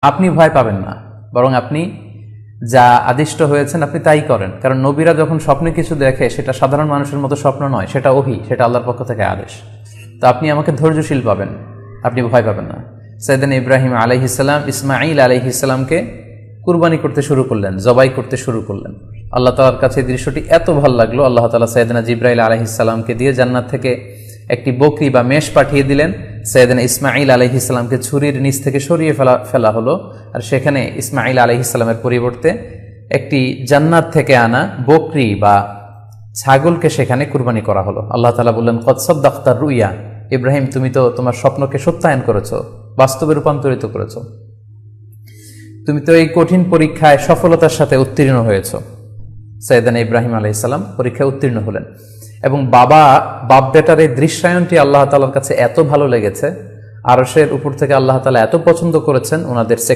আপনি ভয় পাবেন না, বরং আপনি যা আদিষ্ট হয়েছেন আপনি তাই করেন। কারণ নবীরা যখন স্বপ্নে কিছু দেখে সেটা সাধারণ মানুষের মতো স্বপ্ন নয়, সেটা ওহী, সেটা আল্লাহর পক্ষ থেকে আদেশ। তো আপনি আমাকে ধৈর্যশীল পাবেন, আপনি ভয় পাবেন না। সাইয়েদনা ইব্রাহিম আলাইহিস সালাম ইসমাঈল আলাইহিস সালামকে কুরবানি করতে শুরু করলেন, জবাই করতে শুরু করলেন। আল্লাহ তাআলার কাছে এই দৃশ্যটি এত ভালো লাগলো, আল্লাহ তাআলা সাইয়েদনা জিবরাইল আলাইহিস সালামকে দিয়ে জান্নাত থেকে একটি বকরি বা মেষ পাঠিয়ে দিলেন। সাইয়েদনা ইসমাঈল আলাইহিস সালামকে ছুরির নিচ থেকে সরিয়ে ফেলা হলো, আর সেখানে ইসমাঈল আলাইহিস সালামের পরিবর্তে একটি জান্নাত থেকে আনা বকরি বা ছাগলকে সেখানে কুরবানি করা হলো। আল্লাহ তাআলা বললেন, কদ সাদ্দাকতার রুইয়া, ইব্রাহিম তুমি তো তোমার স্বপ্নকে সত্যায়ন করেছো, বাস্তবে রূপান্তরিত করেছো, তুমি তো এই কঠিন পরীক্ষায় সফলতার সাথে উত্তীর্ণ হয়েছো। সাইয়েদনা ইব্রাহিম আলাইহিস সালাম পরীক্ষায় উত্তীর্ণ হলেন এবং বাপ বেটার এই দৃশ্যায়নটি আল্লাহ তাআলার কাছে এত ভালো লেগেছে, আরশের উপর থেকে আল্লাহ তাআলা এত পছন্দ করেছেন ওনাদের